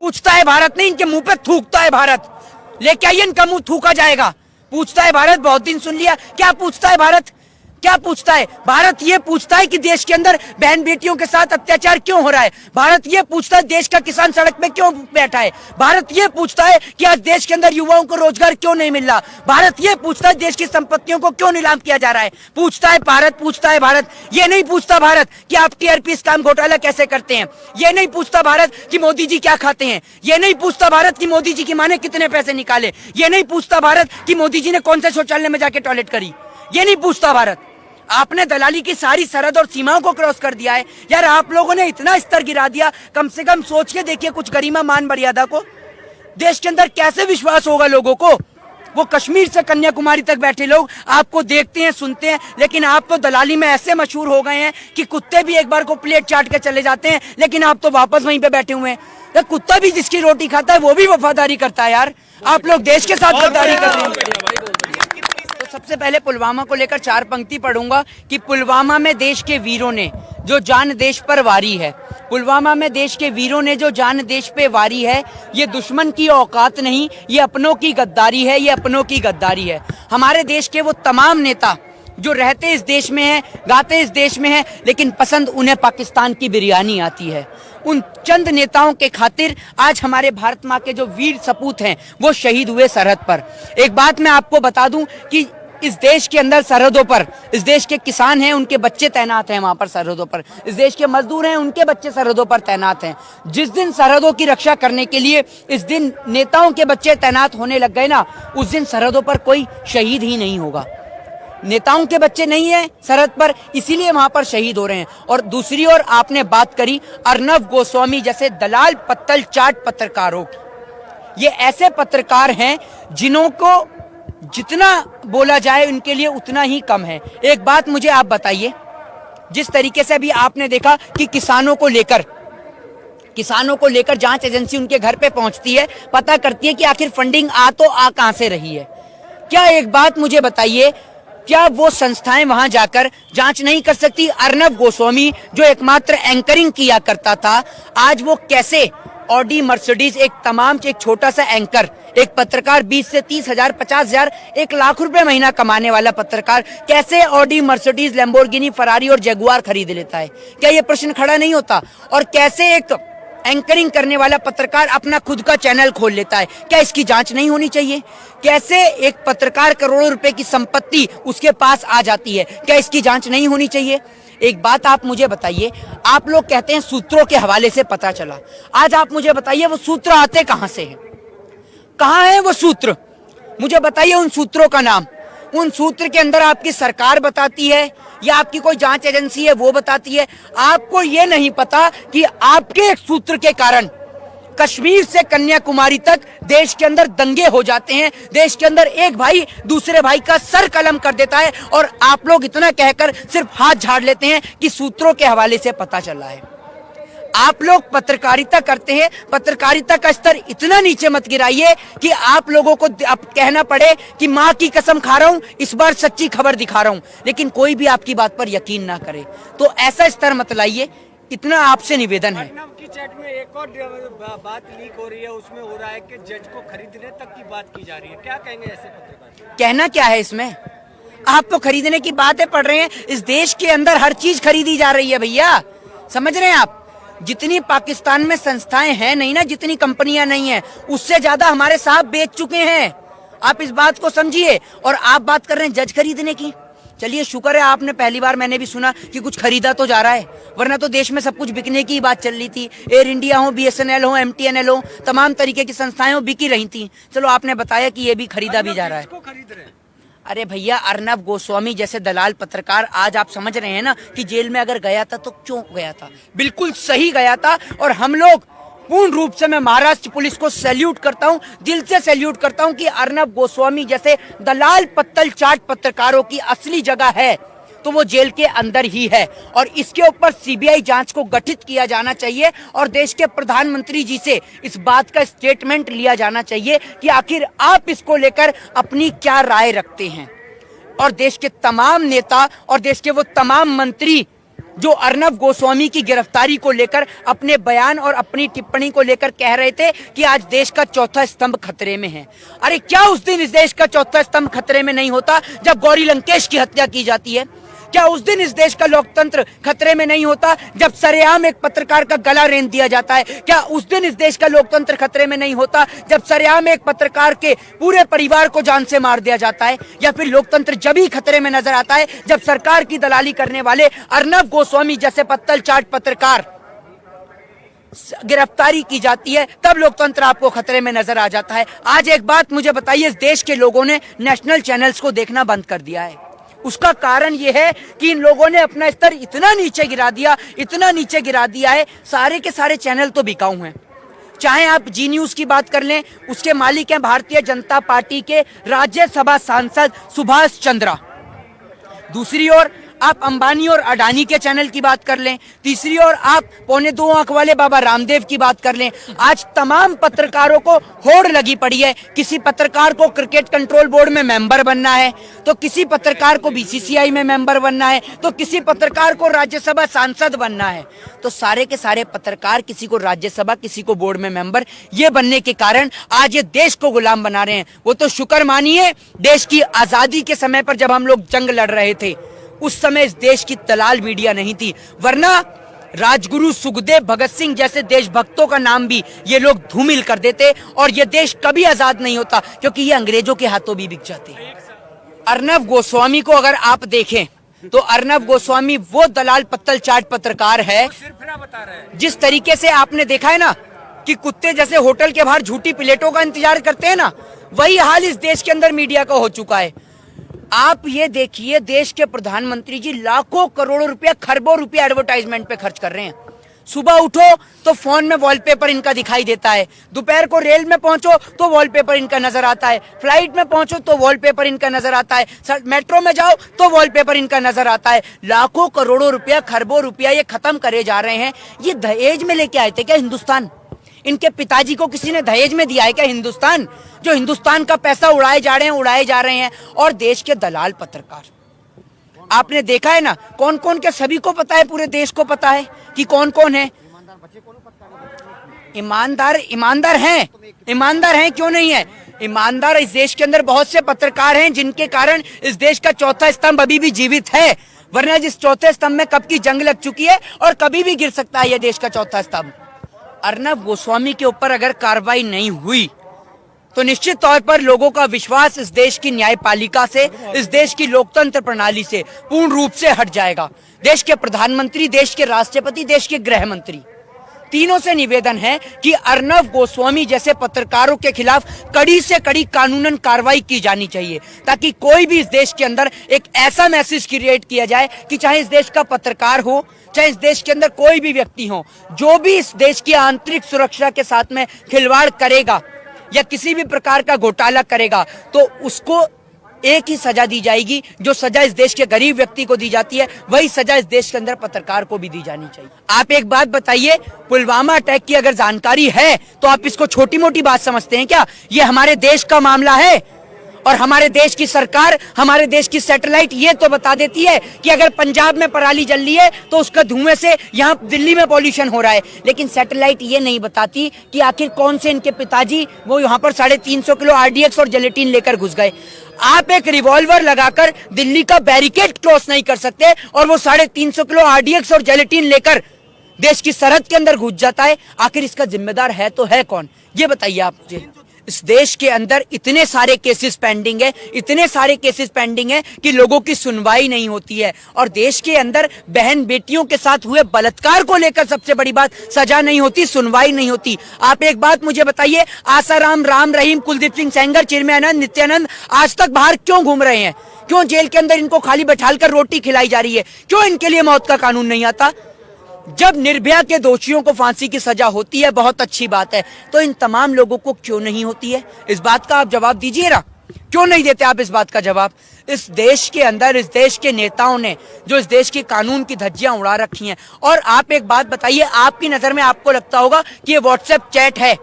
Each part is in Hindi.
पूछता है भारत नहीं, इनके मुंह पे थूकता है भारत। लेके आइए, इनका मुंह थूका जाएगा। पूछता है भारत, बहुत दिन सुन लिया। क्या पूछता है भारत? क्या पूछता है भारत? ये पूछता है कि देश के अंदर बहन बेटियों के साथ अत्याचार क्यों हो रहा है। भारत ये पूछता है देश का किसान सड़क पे क्यों बैठा है। भारत ये पूछता है कि आज देश के अंदर युवाओं को रोजगार क्यों नहीं मिल रहा। भारत ये पूछता है देश की संपत्तियों को क्यों नीलाम किया जा रहा है। पूछता है भारत, पूछता है भारत। ये नहीं पूछता भारत कि आप टीआरपी स्कैम घोटाला कैसे करते हैं। ये नहीं पूछता भारत कि मोदी जी क्या खाते हैं। ये नहीं पूछता भारत कि मोदी जी की मां ने कितने पैसे निकाले। ये नहीं पूछता भारत कि मोदी जी ने कौन से शौचालय में जाके टॉयलेट करी। ये नहीं पूछता भारत। आपने दलाली की सारी सरहद और सीमाओं को क्रॉस कर दिया है यार। आप लोगों ने इतना स्तर गिरा दिया, कम से कम सोच के देखिए कुछ गरिमा मान मर्यादा को। देश के अंदर कैसे विश्वास होगा लोगों को। वो कश्मीर से कन्याकुमारी तक बैठे लोग आपको देखते हैं, सुनते हैं, लेकिन आप तो दलाली में ऐसे मशहूर हो गए हैं कि कुत्ते भी एक बार को प्लेट चाट के चले जाते हैं, लेकिन आप तो वापस वहीं पे बैठे हुए हैं। कुत्ता भी जिसकी रोटी खाता है वो भी वफादारी करता है यार। आप लोग देश के साथ गद्दारी कर रहे हैं। सबसे पहले पुलवामा को लेकर 4 पंक्ति पढ़ूंगा कि पुलवामा में देश के वीरों ने जो जान देश पर वारी है। पुलवामा में देश के वीरों ने जो जान देश पे वारी है। ये दुश्मन की औकात नहीं, ये अपनों की गद्दारी है, ये अपनों की गद्दारी है। हमारे देश के वो तमाम नेता जो रहते इस देश में हैं, गाते इस देश में हैं, लेकिन पसंद उन्हें पाकिस्तान की बिरयानी आती है। उन चंद नेताओं के खातिर आज हमारे भारत माँ के जो वीर सपूत हैं वो शहीद हुए सरहद पर। एक बात मैं आपको बता दूं कि इस देश के अंदर सरहदों पर इस देश के किसान हैं, उनके बच्चे तैनात हैं वहां पर सरहदों पर। इस देश के मजदूर हैं, उनके बच्चे सरहदों पर तैनात हैं। जिस दिन सरहदों की रक्षा करने के लिए इस दिन नेताओं के बच्चे तैनात होने लग गए ना, उस दिन सरहदों पर कोई शहीद ही नहीं होगा। नेताओं के बच्चे नहीं है सरहद पर, इसीलिए वहां पर शहीद हो रहे हैं। और दूसरी ओर आपने बात करी अर्नब गोस्वामी जैसे दलाल पत्तल चाट पत्रकारों। ये ऐसे पत्रकार हैं जिन्हों को जितना बोला जाए उनके लिए उतना ही कम है। एक बात मुझे आप बताइए, जिस तरीके से अभी आपने देखा कि किसानों को लेकर जांच एजेंसी उनके घर पे पहुंचती है, पता करती है कि आखिर फंडिंग आ कहां से रही है। क्या एक बात मुझे बताइए, क्या वो संस्थाएं वहां जाकर जांच नहीं कर सकती? अर्नब गोस्वामी जो एकमात्र एंकरिंग किया करता था, आज वो कैसे ऑडी मर्सिडीज एक छोटा सा एंकर, एक पत्रकार 20 से 30 हजार 50 हजार 1 लाख रुपए महीना कमाने वाला पत्रकार कैसे ऑडी मर्सिडीज लैम्बोर्गिनी फरारी और जगुआर खरीद लेता है? क्या ये प्रश्न खड़ा नहीं होता? और कैसे एक एंकरिंग करने वाला पत्रकार अपना खुद का चैनल खोल लेता है? क्या इसकी जांच नहीं होनी चाहिए? कैसे एक पत्रकार करोड़ों रुपए की संपत्ति उसके पास आ जाती है? क्या इसकी जांच नहीं होनी चाहिए? एक बात आप मुझे बताइए, आप लोग कहते हैं सूत्रों के हवाले से पता चला। आज आप मुझे बताइए वो सूत्र आते कहां से हैं? कहां है वो सूत्र? मुझे बताइए उन सूत्रों का नाम। उन सूत्र के अंदर आपकी सरकार बताती है या आपकी कोई जांच एजेंसी है वो बताती है? आपको ये नहीं पता कि आपके एक सूत्र के कारण कश्मीर से कन्याकुमारी तक देश के अंदर दंगे हो जाते हैं। देश के अंदर एक भाई दूसरे भाई का सर कलम कर देता है और आप लोग इतना कहकर सिर्फ हाथ झाड़ लेते हैं कि सूत्रों के हवाले से पता चला है। आप लोग पत्रकारिता करते हैं, पत्रकारिता का स्तर इतना नीचे मत गिराइए कि आप लोगों को अब कहना पड़े कि माँ की कसम खा रहा हूं, इस बार सच्ची खबर दिखा रहा हूं, लेकिन कोई भी आपकी बात पर यकीन ना करे। तो ऐसा स्तर मत लाइए, इतना आपसे निवेदन है। की चैट में एक और बात लीक हो रही है, उसमें हो रहा है कि जज को खरीदने तक की बात की जा रही है। क्या कहेंगे ऐसे पत्रकार? कहना क्या है इसमें? आप तो खरीदने की बातें पढ़ रहे हैं। इस देश के अंदर हर चीज खरीदी जा रही है भैया, समझ रहे हैं आप? जितनी पाकिस्तान में संस्थाएं हैं नहीं ना, जितनी कंपनियां नहीं है, उससे ज्यादा हमारे साहब बेच चुके हैं। आप इस बात को समझिए। और आप बात कर रहे हैं जज खरीदने की। चलिए शुक्र है आपने, पहली बार मैंने भी सुना कि कुछ खरीदा तो जा रहा है, वरना तो देश में सब कुछ बिकने की बात चल रही थी। एयर इंडिया हो, BSNL हो, MTNL हो, तमाम तरीके की संस्थाएं हो, बिकी रही थी। चलो आपने बताया कि ये भी खरीदा भी जा रहा है। खरीद रहे हैं। अरे भैया, अर्नब गोस्वामी जैसे दलाल पत्रकार, आज आप समझ रहे हैं ना कि जेल में अगर गया था तो क्यों गया था? बिल्कुल सही गया था। और हम लोग पूर्ण रूप से, मैं महाराष्ट्र पुलिस को सैल्यूट करता हूं, दिल से सैल्यूट करता हूं कि अर्नब गोस्वामी जैसे दलाल पत्तल चाट पत्रकारों की असली जगह है तो वो जेल के अंदर ही है। और इसके ऊपर CBI जांच को गठित किया जाना चाहिए और देश के प्रधानमंत्री जी से इस बात का स्टेटमेंट लिया जाना चाहिए कि आखिर आप इसको लेकर अपनी क्या राय रखते हैं। और देश के तमाम नेता और देश के वो तमाम मंत्री जो अर्नब गोस्वामी की गिरफ्तारी को लेकर अपने बयान और अपनी टिप्पणी को लेकर कह रहे थे कि आज देश का चौथा स्तंभ खतरे में है। अरे क्या उस दिन इस देश का चौथा स्तंभ खतरे में नहीं होता जब गौरी लंकेश की हत्या की जाती है? क्या उस दिन इस देश का लोकतंत्र खतरे में नहीं होता जब सरेआम एक पत्रकार का गला रेंत दिया जाता है? क्या उस दिन इस देश का लोकतंत्र खतरे में नहीं होता जब सरेआम एक पत्रकार के पूरे परिवार को जान से मार दिया जाता है? या फिर लोकतंत्र जब ही खतरे में नजर आता है जब सरकार की दलाली करने वाले अर्नब गोस्वामी जैसे पत्तल चाट पत्रकार गिरफ्तारी की जाती है, तब लोकतंत्र आपको खतरे में नजर आ जाता है। आज एक बात मुझे बताइए, इस देश के लोगों ने नेशनल चैनल्स को देखना बंद कर दिया है। उसका कारण यह है कि इन लोगों ने अपना स्तर इतना नीचे गिरा दिया, इतना नीचे गिरा दिया है, सारे के सारे चैनल तो बिकाऊ हैं। चाहे आप जी न्यूज की बात कर लें, उसके मालिक हैं भारतीय जनता पार्टी के राज्यसभा सांसद सुभाष चंद्रा। दूसरी ओर आप अंबानी और अडानी के चैनल की बात कर लें, तीसरी ओर आप 2.25 आंख वाले बाबा रामदेव की बात कर लें। आज तमाम पत्रकारों को होड़ लगी पड़ी है। किसी पत्रकार को क्रिकेट कंट्रोल बोर्ड में मेंबर बनना है, तो किसी पत्रकार को बीसीसीआई में मेंबर बनना है, तो किसी पत्रकार को राज्यसभा सांसद बनना है। तो सारे के सारे पत्रकार किसी को राज्यसभा, किसी को बोर्ड में मेंबर, ये बनने के कारण आज ये देश को गुलाम बना रहे हैं। वो तो शुक्र मानिए, देश की आजादी के समय पर जब हम लोग जंग लड़ रहे थे उस समय इस देश की दलाल मीडिया नहीं थी, वरना राजगुरु सुखदेव भगत सिंह जैसे देशभक्तों का नाम भी ये लोग धूमिल कर देते और ये देश कभी आजाद नहीं होता, क्योंकि ये अंग्रेजों के हाथों भी बिक जाते। अर्नब गोस्वामी को अगर आप देखें तो अर्नब गोस्वामी वो दलाल पत्तल चाट पत्रकार है, जिस तरीके से आपने देखा है ना कि कुत्ते जैसे होटल के बाहर झूठी प्लेटों का इंतजार करते हैं ना, वही हाल इस देश के अंदर मीडिया का हो चुका है। आप ये देखिए, देश के प्रधानमंत्री जी लाखों करोड़ों रुपया, खरबों रुपया एडवर्टाइजमेंट पे खर्च कर रहे हैं। सुबह उठो तो फोन में वॉलपेपर इनका दिखाई देता है, दोपहर को रेल में पहुंचो तो वॉलपेपर इनका नजर आता है, फ्लाइट में पहुंचो तो वॉलपेपर इनका नजर आता है, मेट्रो में जाओ तो वॉलपेपर इनका नजर आता है। लाखों करोड़ों रुपया, खरबों रुपया ये खत्म करे जा रहे हैं। ये दहेज में लेके आए थे क्या हिंदुस्तान? इनके पिताजी को किसी ने दहेज में दिया है क्या हिंदुस्तान? जो हिंदुस्तान का पैसा उड़ाए जा रहे हैं। और देश के दलाल पत्रकार, आपने देखा है ना कौन कौन के, सभी को पता है, पूरे देश को पता है कि कौन कौन है ईमानदार। ईमानदार हैं, क्यों नहीं है ईमानदार? इस देश के अंदर बहुत से पत्रकार हैं जिनके कारण इस देश का चौथा स्तंभ अभी भी जीवित है, वरना जिस चौथे स्तंभ में कब की जंग लग चुकी है और कभी भी गिर सकता है यह देश का चौथा स्तंभ। अर्नब गोस्वामी के ऊपर अगर कार्रवाई नहीं हुई तो निश्चित तौर पर लोगों का विश्वास इस देश की न्यायपालिका से, इस देश की लोकतंत्र प्रणाली से पूर्ण रूप से हट जाएगा। देश के प्रधानमंत्री, देश के राष्ट्रपति, देश के गृह मंत्री, तीनों से निवेदन है कि अर्नब गोस्वामी जैसे पत्रकारों के खिलाफ कड़ी से कड़ी कानूनन कार्रवाई की जानी चाहिए, ताकि कोई भी इस देश के अंदर एक ऐसा मैसेज क्रिएट किया जाए कि चाहे इस देश का पत्रकार हो, चाहे इस देश के अंदर कोई भी व्यक्ति हो, जो भी इस देश की आंतरिक सुरक्षा के साथ में खिलवाड़ करेगा या किसी भी प्रकार का घोटाला करेगा तो उसको एक ही सजा दी जाएगी। जो सजा इस देश के गरीब व्यक्ति को दी जाती है, वही सजा इस देश के अंदर पत्रकार को भी दी जानी चाहिए। आप एक बात बताइए, पुलवामा अटैक की अगर जानकारी है तो आप इसको छोटी मोटी बात समझते हैं क्या? ये हमारे देश का मामला है और हमारे देश की सरकार, हमारे देश की सैटेलाइट ये तो बता देती है कि अगर पंजाब में पराली जल रही है तो उसका धुएं से यहाँ दिल्ली में पॉल्यूशन हो रहा है, लेकिन सैटेलाइट ये नहीं बताती कि आखिर कौन से इनके पिताजी वो यहाँ पर 350 किलो RDX और जेलेटिन लेकर घुस गए। आप एक रिवॉल्वर लगाकर दिल्ली का बैरिकेड क्रॉस नहीं कर सकते और वो 350 किलो RDX और जेलेटिन लेकर देश की सरहद के अंदर घुस जाता है। आखिर इसका जिम्मेदार है तो है कौन, ये बताइए आप मुझे। इस देश के अंदर इतने सारे केसेस पेंडिंग है, इतने सारे केसेस पेंडिंग है कि लोगों की सुनवाई नहीं होती है। और देश के अंदर बहन बेटियों के साथ हुए बलात्कार को लेकर सबसे बड़ी बात, सजा नहीं होती, सुनवाई नहीं होती। आप एक बात मुझे बताइए, आसाराम, राम रहीम, कुलदीप सिंह सेंगर, चिन्मयानंद, नित्यानंद आज तक बाहर क्यों घूम रहे हैं? क्यों जेल के अंदर इनको खाली बैठालकर रोटी खिलाई जा रही है? क्यों इनके लिए मौत का कानून नहीं आता? जब निर्भया के दोषियों को फांसी की सजा होती है, बहुत अच्छी बात है, तो इन तमाम लोगों को क्यों नहीं होती है? इस बात का आप जवाब दीजिए ना, क्यों नहीं देते आप इस बात का जवाब? इस देश के अंदर, इस देश के नेताओं ने जो इस देश के कानून की धज्जियां उड़ा रखी हैं। और आप एक बात बताइए, आपकी नजर में आपको लगता होगा कि ये व्हाट्सएप चैट है,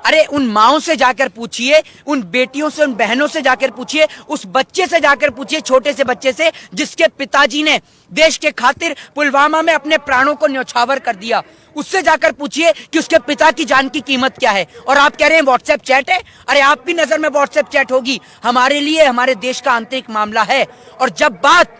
अरे उन माओं से जाकर पूछिए, उन बेटियों से, उन बहनों से जाकर पूछिए, उस बच्चे से जाकर पूछिए, छोटे से बच्चे से जिसके पिताजी ने देश के खातिर पुलवामा में अपने प्राणों को न्यौछावर कर दिया। उससे जाकर पूछिए कि उसके पिता की जान की कीमत क्या है। और आप कह रहे हैं व्हाट्सएप चैट है। अरे आपकी नजर में व्हाट्सएप चैट होगी, हमारे लिए हमारे देश का आंतरिक मामला है। और जब बात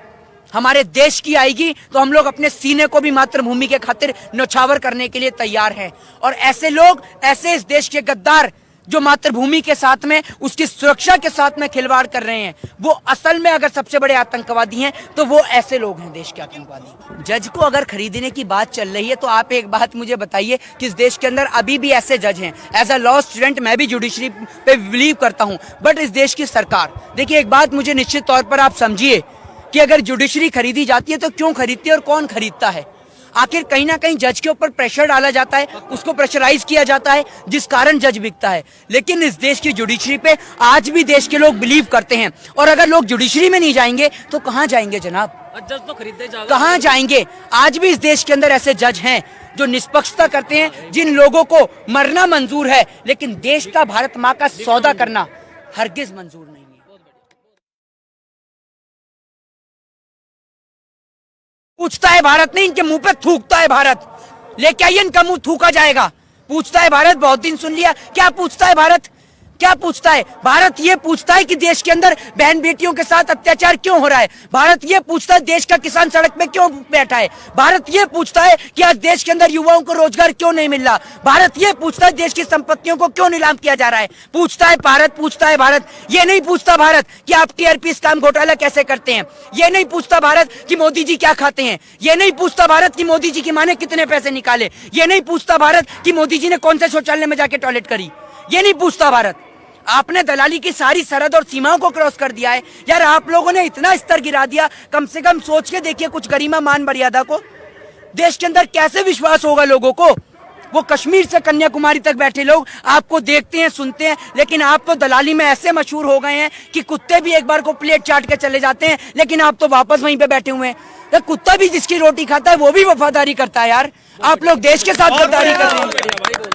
हमारे देश की आएगी तो हम लोग अपने सीने को भी मातृभूमि के खातिर न्यौछावर करने के लिए तैयार हैं। और ऐसे लोग, ऐसे इस देश के गद्दार जो मातृभूमि के साथ में, उसकी सुरक्षा के साथ में खिलवाड़ कर रहे हैं, वो असल में अगर सबसे बड़े आतंकवादी हैं तो वो ऐसे लोग हैं, देश के आतंकवादी। जज को अगर खरीदने की बात चल रही है तो आप एक बात मुझे बताइए कि इस देश के अंदर अभी भी ऐसे जज हैं। एज अ लॉ स्टूडेंट मैं भी जुडिशरी पे बिलीव करता हूं, बट इस देश की सरकार, देखिए एक बात मुझे निश्चित तौर पर आप समझिए कि अगर जुडिशरी खरीदी जाती है तो क्यों खरीदती है और कौन खरीदता है। आखिर कहीं ना कहीं जज के ऊपर प्रेशर डाला जाता है, उसको प्रेशराइज किया जाता है, जिस कारण जज बिकता है। लेकिन इस देश की जुडिशरी पे आज भी देश के लोग बिलीव करते हैं। और अगर लोग जुडिशरी में नहीं जाएंगे तो कहां जाएंगे जनाब? जज तो खरीदे कहां जाएंगे? आज भी इस देश के अंदर ऐसे जज हैं जो निष्पक्षता करते हैं, जिन लोगों को मरना मंजूर है लेकिन देश का, भारत माँ का सौदा करना हरगिज मंजूर नहीं है। पूछता है भारत नहीं, इनके मुंह पे थूकता है भारत। लेके आइए, इनका मुंह थूका जाएगा। पूछता है भारत, बहुत दिन सुन लिया। क्या पूछता है भारत? क्या पूछता है भारत? ये पूछता है कि देश के अंदर बहन बेटियों के साथ अत्याचार क्यों हो रहा है। भारत ये पूछता है देश का किसान सड़क पे क्यों बैठा है। भारत ये पूछता है कि आज देश के अंदर युवाओं को रोजगार क्यों नहीं मिल रहा। भारत ये पूछता है देश की संपत्तियों को क्यों नीलाम किया जा रहा है। पूछता है भारत, पूछता है भारत। ये नहीं पूछता भारत कि आप टीआरपी स्कैम घोटाला कैसे करते हैं। ये नहीं पूछता भारत कि मोदी जी क्या खाते हैं। ये नहीं पूछता भारत कि मोदी जी की मां ने कितने पैसे निकाले। ये नहीं पूछता भारत कि मोदी जी ने कौन से शौचालय में जाके टॉयलेट करी। ये नहीं पूछता भारत। आपने दलाली की सारी सरहद और सीमाओं को क्रॉस कर दिया है यार। आप लोगों ने इतना स्तर गिरा दिया, कम से कम सोच के देखिए कुछ गरिमा मान मर्यादा को। देश के अंदर कैसे विश्वास होगा लोगों को? वो कश्मीर से कन्याकुमारी तक बैठे लोग आपको देखते हैं, सुनते हैं, लेकिन आप तो दलाली में ऐसे मशहूर हो गए हैं कि कुत्ते भी एक बार को प्लेट चाट के चले जाते हैं, लेकिन आप तो वापस वहीं पे बैठे हुए हैं। कुत्ता भी जिसकी रोटी खाता है वो भी वफादारी करता है यार। आप लोग देश के साथ गद्दारी कर रहे हैं।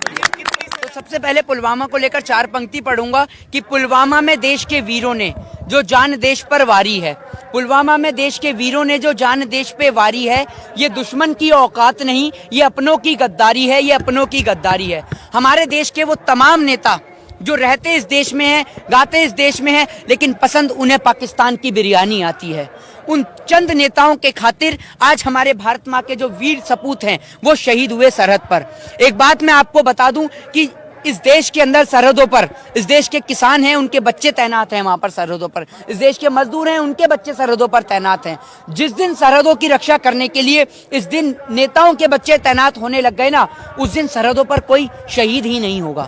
सबसे पहले पुलवामा को लेकर 4 पंक्ति पढ़ूंगा कि पुलवामा में देश के वीरों ने जो जान देश पर वारी है। पुलवामा में देश के वीरों ने जो जान देश पे वारी है। ये दुश्मन की औकात नहीं, ये अपनों की गद्दारी है, ये अपनों की गद्दारी है। हमारे देश के वो तमाम नेता जो रहते इस देश में हैं, गाते इस देश में हैं, लेकिन पसंद उन्हें पाकिस्तान की बिरयानी आती है। उन चंद नेताओं के खातिर आज हमारे भारत माँ के जो वीर सपूत हैं वो शहीद हुए सरहद पर। एक बात मैं आपको बता दूं कि इस देश के अंदर सरहदों पर इस देश के किसान हैं, उनके बच्चे तैनात हैं वहां पर सरहदों पर। इस देश के मजदूर हैं, उनके बच्चे सरहदों पर तैनात हैं। जिस दिन सरहदों की रक्षा करने के लिए इस दिन नेताओं के बच्चे तैनात होने लग गए ना, उस दिन सरहदों पर कोई शहीद ही नहीं होगा।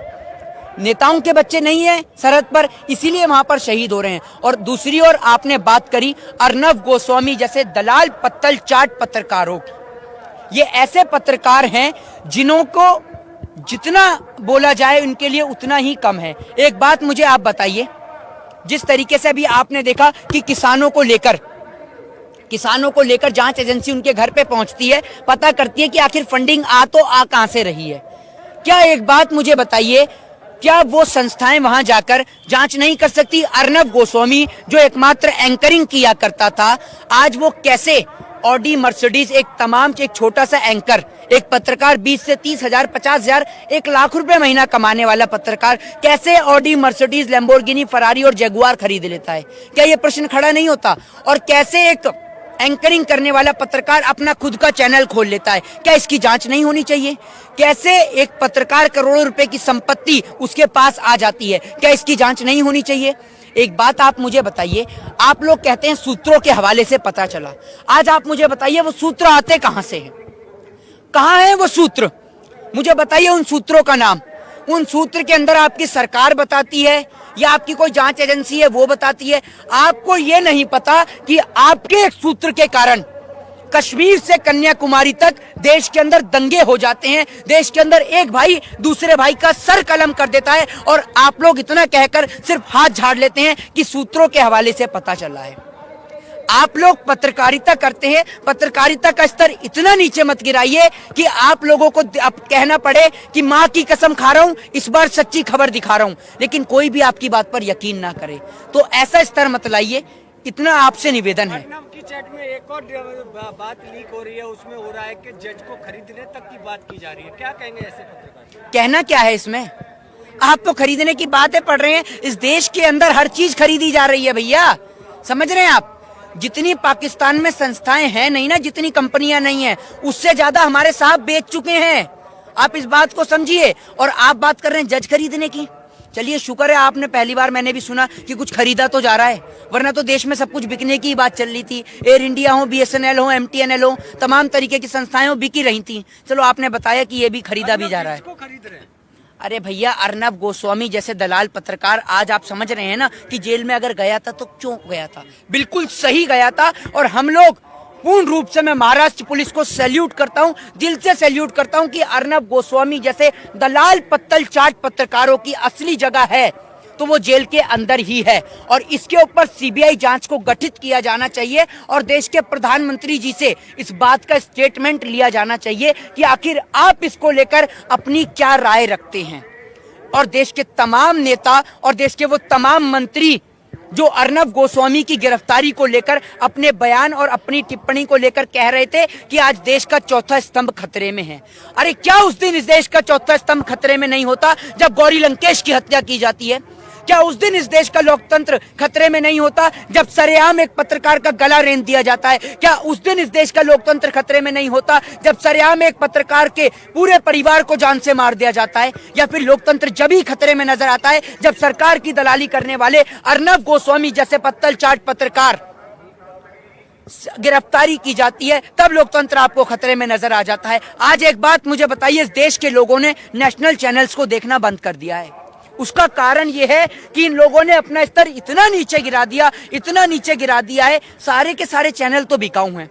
नेताओं के बच्चे नहीं है सरहद पर, इसीलिए वहां पर शहीद हो रहे हैं। और दूसरी ओर आपने बात करी अर्नब गोस्वामी जैसे दलाल पत्तल चाट पत्रकारों की। ये ऐसे पत्रकार हैं जिन्हों को जितना बोला जाए उनके लिए उतना ही कम है। एक बात मुझे आप बताइए, जिस तरीके से अभी आपने देखा कि किसानों को लेकर जांच एजेंसी उनके घर पे पहुंचती है, पता करती है कि आखिर फंडिंग आ कहां से रही है। क्या एक बात मुझे बताइए, क्या वो संस्थाएं वहां जाकर जांच नहीं कर सकती? अर्नब गोस्वामी जो एकमात्र एंकरिंग किया करता था, आज वो कैसे ऑडी मर्सिडीज एक छोटा सा एंकर, एक पत्रकार 20 से 30 हजार 50 हजार 1 लाख रुपए महीना कमाने वाला पत्रकार कैसे ऑडी मर्सिडीज लैम्बोर्गिनी फरारी और जगुआर खरीद लेता है? क्या ये प्रश्न खड़ा नहीं होता? और कैसे एक एंकरिंग करने वाला पत्रकार अपना खुद का चैनल खोल लेता है? क्या इसकी जांच नहीं होनी चाहिए? कैसे एक पत्रकार करोड़ों रुपए की संपत्ति उसके पास आ जाती है? क्या इसकी जांच नहीं होनी चाहिए? एक बात आप मुझे बताइए, आप लोग कहते हैं सूत्रों के हवाले से पता चला। आज आप मुझे बताइए वो सूत्र आते कहां से हैं? कहां है वो सूत्र? मुझे बताइए उन सूत्रों का नाम। उन सूत्र के अंदर आपकी सरकार बताती है या आपकी कोई जांच एजेंसी है वो बताती है? आपको ये नहीं पता कि आपके एक सूत्र के कारण कश्मीर से कन्याकुमारी तक देश के अंदर दंगे हो जाते हैं। देश के अंदर एक भाई दूसरे भाई का सर कलम कर देता है और आप लोग इतना कहकर सिर्फ हाथ झाड़ लेते हैं कि सूत्रों के हवाले से पता चला है। आप लोग पत्रकारिता करते हैं, पत्रकारिता का स्तर इतना नीचे मत गिराइए कि आप लोगों को अब कहना पड़े कि माँ की कसम खा रहा हूं, इस बार सच्ची खबर दिखा रहा हूं, लेकिन कोई भी आपकी बात पर यकीन ना करे। तो ऐसा स्तर मत लाइए, इतना आपसे निवेदन है। पटना की चैट में एक और बात लीक हो रही है, उसमें हो रहा है कि जज को खरीदने तक की बात की जा रही है। क्या कहेंगे ऐसे पत्रकार? कहना क्या है इसमें? आप तो खरीदने की बातें पढ़ रहे हैं। इस देश के अंदर हर चीज खरीदी जा रही है भैया, समझ रहे हैं आप? जितनी पाकिस्तान में संस्थाएं हैं नहीं ना, जितनी कंपनियां नहीं है, उससे ज्यादा हमारे साहब बेच चुके हैं। आप इस बात को समझिए। और आप बात कर रहे हैं जज खरीदने की। चलिए शुक्र है आपने, पहली बार मैंने भी सुना कि कुछ खरीदा तो जा रहा है, वरना तो देश में सब कुछ बिकने की बात चल रही थी। एयर इंडिया हो, BSNL हो, MTNL हो, तमाम तरीके की संस्थाएं हो, बिकी रही थी। चलो आपने बताया कि ये भी खरीदा भी जा रहा है। खरीद रहे हैं। अरे भैया, अर्नब गोस्वामी जैसे दलाल पत्रकार, आज आप समझ रहे हैं ना कि जेल में अगर गया था तो क्यों गया था? बिल्कुल सही गया था। और हम लोग पूर्ण रूप से, मैं महाराष्ट्र पुलिस को सैल्यूट करता हूं, दिल से सैल्यूट करता हूं कि अर्नब गोस्वामी जैसे दलाल पत्तल चाट पत्रकारों की असली जगह है तो वो जेल के अंदर ही है। और इसके ऊपर CBI जांच को गठित किया जाना चाहिए और देश के प्रधानमंत्री जी से इस बात का स्टेटमेंट लिया जाना चाहिए कि आखिर आप इसको लेकर अपनी क्या राय रखते हैं। और देश के तमाम नेता और देश के वो तमाम मंत्री जो अर्नब गोस्वामी की गिरफ्तारी को लेकर अपने बयान और अपनी टिप्पणी को लेकर कह रहे थे कि आज देश का चौथा स्तंभ खतरे में है। अरे क्या उस दिन इस देश का चौथा स्तंभ खतरे में नहीं होता जब गौरी लंकेश की हत्या की जाती है? क्या उस दिन इस देश का लोकतंत्र खतरे में नहीं होता जब सरेआम एक पत्रकार का गला रेंत दिया जाता है? क्या उस दिन इस देश का लोकतंत्र खतरे में नहीं होता जब सरेआम एक पत्रकार के पूरे परिवार को जान से मार दिया जाता है? या फिर लोकतंत्र जब ही खतरे में नजर आता है जब सरकार की दलाली करने वाले अर्नब गोस्वामी जैसे पत्तल चाट पत्रकार गिरफ्तारी की जाती है, तब लोकतंत्र आपको खतरे में नजर आ जाता है। आज एक बात मुझे बताइए, इस देश के लोगों ने नेशनल चैनल्स को देखना बंद कर दिया है। उसका कारण यह है कि इन लोगों ने अपना स्तर इतना नीचे गिरा दिया, इतना नीचे गिरा दिया है, सारे के सारे चैनल तो बिकाऊ हैं।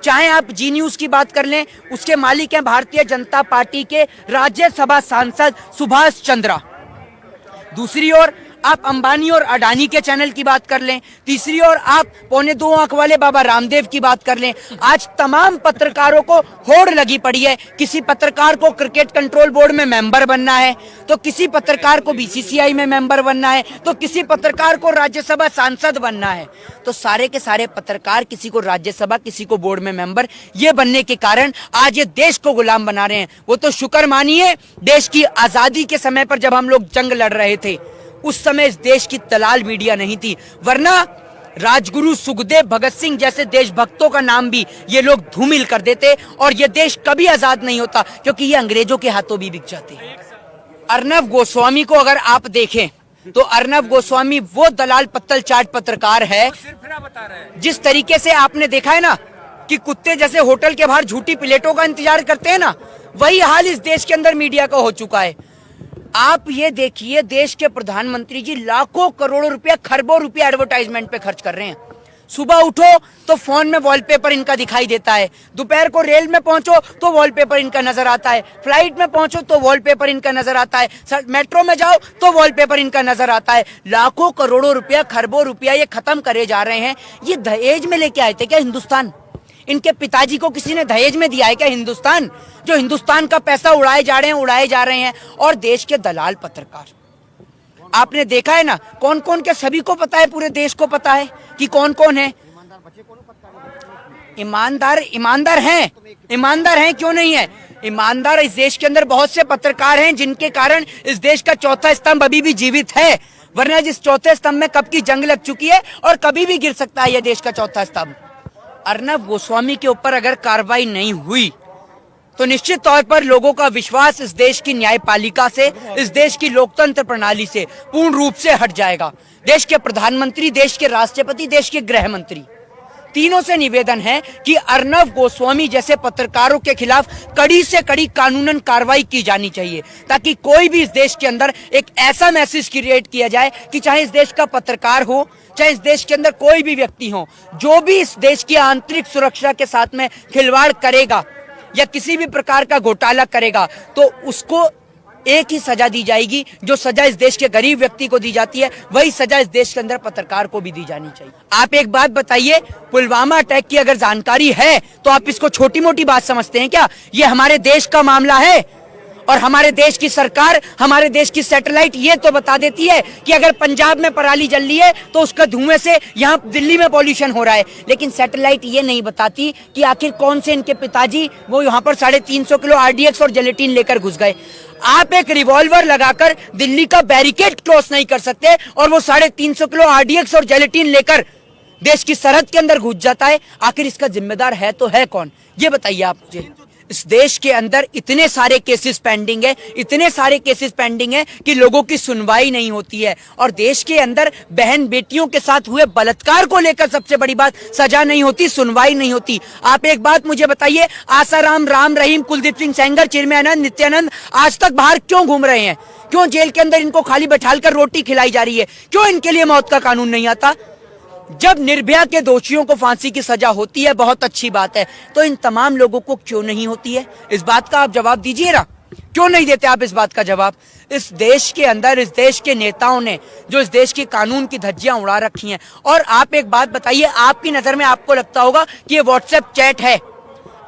चाहे आप जी न्यूज की बात कर लें, उसके मालिक हैं भारतीय जनता पार्टी के राज्यसभा सांसद सुभाष चंद्रा। दूसरी ओर आप अंबानी और अडानी के चैनल की बात कर लें, तीसरी ओर आप 1.25 आंख वाले बाबा रामदेव की बात कर लें। आज तमाम पत्रकारों को होड़ लगी पड़ी है। किसी पत्रकार को क्रिकेट कंट्रोल बोर्ड में मेंबर बनना है, तो किसी पत्रकार को BCCI में मेंबर बनना है, तो किसी पत्रकार को राज्यसभा सांसद बनना है। तो सारे के सारे पत्रकार किसी को राज्यसभा, किसी को बोर्ड में मेंबर, ये बनने के कारण आज ये देश को गुलाम बना रहे हैं। वो तो शुक्र मानिए, देश की आजादी के समय पर जब हम लोग जंग लड़ रहे थे उस समय इस देश की दलाल मीडिया नहीं थी, वरना राजगुरु सुखदेव भगत सिंह जैसे देशभक्तों का नाम भी ये लोग धूमिल कर देते और ये देश कभी आजाद नहीं होता, क्योंकि ये अंग्रेजों के हाथों भी बिक जाते। अर्नब गोस्वामी को अगर आप देखें तो अर्नब गोस्वामी वो दलाल पत्तल चाट पत्रकार है, जिस तरीके से आपने देखा है ना कि कुत्ते जैसे होटल के बाहर झूठी प्लेटों का इंतजार करते हैं ना, वही हाल इस देश के अंदर मीडिया का हो चुका है। आप ये देखिए, देश के प्रधानमंत्री जी लाखों करोड़ों रुपया, खरबों रुपया एडवर्टाइजमेंट पे खर्च कर रहे हैं। सुबह उठो तो फोन में वॉलपेपर इनका दिखाई देता है, दोपहर को रेल में पहुंचो तो वॉलपेपर इनका नजर आता है, फ्लाइट में पहुंचो तो वॉलपेपर इनका नजर आता है, मेट्रो में जाओ तो वॉलपेपर इनका नजर आता है। लाखों करोड़ों रुपया, खरबों रुपया ये खत्म करे जा रहे हैं। ये दहेज में लेके आए थे क्या हिंदुस्तान? इनके पिताजी को किसी ने दहेज में दिया है क्या हिंदुस्तान? जो हिंदुस्तान का पैसा उड़ाए जा रहे हैं। और देश के दलाल पत्रकार, आपने देखा है ना कौन कौन के, सभी को पता है, पूरे देश को पता है कि कौन कौन है ईमानदार। ईमानदार हैं, क्यों नहीं है ईमानदार? इस देश के अंदर बहुत से पत्रकार हैं जिनके कारण इस देश का चौथा स्तंभ अभी भी जीवित है, वरना जिस चौथे स्तंभ में कब की जंग लग चुकी है और कभी भी गिर सकता है यह देश का चौथा स्तंभ। अर्नब गोस्वामी के ऊपर अगर कार्रवाई नहीं हुई तो निश्चित तौर पर लोगों का विश्वास इस देश की न्यायपालिका से, इस देश की लोकतंत्र प्रणाली से पूर्ण रूप से हट जाएगा। देश के प्रधानमंत्री, देश के राष्ट्रपति, देश के गृह मंत्री, तीनों से निवेदन है कि अर्नब गोस्वामी जैसे पत्रकारों के खिलाफ कड़ी से कड़ी कानूनन कार्रवाई की जानी चाहिए, ताकि कोई भी इस देश के अंदर एक ऐसा मैसेज क्रिएट किया जाए कि चाहे इस देश का पत्रकार हो, चाहे इस देश के अंदर कोई भी व्यक्ति हो, जो भी इस देश की आंतरिक सुरक्षा के साथ में खिलवाड़ करेगा या किसी भी प्रकार का घोटाला करेगा तो उसको एक ही सजा दी जाएगी, जो सजा इस देश के गरीब व्यक्ति को दी जाती है वही सजा इस देश के अंदर पत्रकार को भी दी जानी चाहिए। आप एक बात बताइए, पुलवामा अटैक की अगर जानकारी है तो आप इसको छोटी मोटी बात समझते हैं क्या? ये हमारे देश का मामला है और हमारे देश की सरकार, हमारे देश की सैटेलाइट ये तो बता देती है कि अगर पंजाब में पराली जल रही है तो उसका धुएं से यहाँ दिल्ली में पॉल्यूशन हो रहा है, लेकिन सैटेलाइट ये नहीं बताती कि आखिर कौन से इनके पिताजी वो यहाँ पर 350 किलो RDX और जिलेटिन लेकर घुस गए। आप एक रिवॉल्वर लगाकर दिल्ली का बैरिकेड क्रॉस नहीं कर सकते और वो 350 किलो RDX और जिलेटिन लेकर देश की सरहद के अंदर घुस जाता है। आखिर इसका जिम्मेदार है तो है कौन, ये बताइए आप मुझे। इस देश के अंदर इतने सारे केसेस पेंडिंग है, इतने सारे केसेस पेंडिंग है कि लोगों की सुनवाई नहीं होती है। और देश के अंदर बहन बेटियों के साथ हुए बलात्कार को लेकर सबसे बड़ी बात, सजा नहीं होती, सुनवाई नहीं होती। आप एक बात मुझे बताइए, आसाराम, राम रहीम, कुलदीप सिंह सेंगर, चिन्मयानंद, नित्यानंद आज तक बाहर क्यों घूम रहे हैं? क्यों जेल के अंदर इनको खाली बैठालकर रोटी खिलाई जा रही है? क्यों इनके लिए मौत का कानून नहीं आता? जब निर्भया के दोषियों को फांसी की सजा होती है, बहुत अच्छी बात है, तो इन तमाम लोगों को क्यों नहीं होती है? इस बात का आप जवाब दीजिए ना, क्यों नहीं देते आप इस बात का जवाब? इस देश के अंदर, इस देश के नेताओं ने जो इस देश के कानून की धज्जियां उड़ा रखी हैं। और आप एक बात बताइए, आपकी नजर में आपको लगता होगा कि ये व्हाट्सएप चैट है?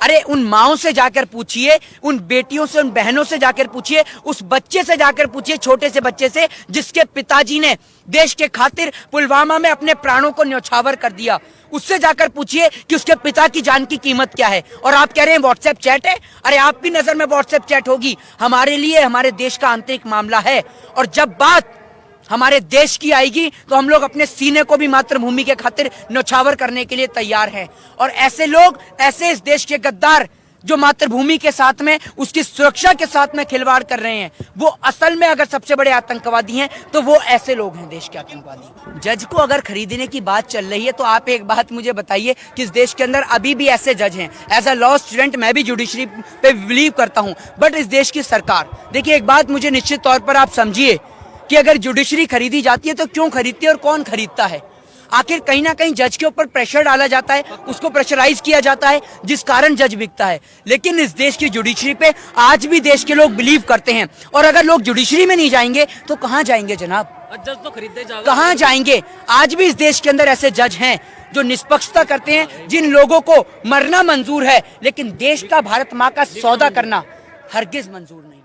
अरे उन माओं से जाकर पूछिए, उन बेटियों से, उन बहनों से जाकर पूछिए, उस बच्चे से जाकर पूछिए, छोटे से बच्चे से जिसके पिताजी ने देश के खातिर पुलवामा में अपने प्राणों को न्यौछावर कर दिया, उससे जाकर पूछिए कि उसके पिता की जान की कीमत क्या है। और आप कह रहे हैं व्हाट्सएप चैट है? अरे आपकी नजर में व्हाट्सएप चैट होगी, हमारे लिए हमारे देश का आंतरिक मामला है। और जब बात हमारे देश की आएगी तो हम लोग अपने सीने को भी मातृभूमि के खातिर न्यौछावर करने के लिए तैयार हैं। और ऐसे लोग, ऐसे इस देश के गद्दार जो मातृभूमि के साथ में, उसकी सुरक्षा के साथ में खिलवाड़ कर रहे हैं, वो असल में अगर सबसे बड़े आतंकवादी हैं तो वो ऐसे लोग हैं, देश के आतंकवादी। जज को अगर खरीदने की बात चल रही है तो आप एक बात मुझे बताइए कि इस देश के अंदर अभी भी ऐसे जज हैं। एज अ लॉ स्टूडेंट मैं भी जुडिशरी पे बिलीव करता हूं, बट इस देश की सरकार, देखिए एक बात मुझे निश्चित तौर पर आप समझिए कि अगर जुडिशरी खरीदी जाती है तो क्यों खरीदती है और कौन खरीदता है? आखिर कहीं ना कहीं जज के ऊपर प्रेशर डाला जाता है, उसको प्रेशराइज किया जाता है, जिस कारण जज बिकता है। लेकिन इस देश की जुडिशरी पे आज भी देश के लोग बिलीव करते हैं। और अगर लोग जुडिशरी में नहीं जाएंगे तो कहां जाएंगे जनाब? जज तो खरीदे जाओगे, कहां जाएंगे? आज भी इस देश के अंदर ऐसे जज हैं जो निष्पक्षता करते हैं, जिन लोगों को मरना मंजूर है, लेकिन देश का, भारत माँ का सौदा करना हरगिज मंजूर नहीं।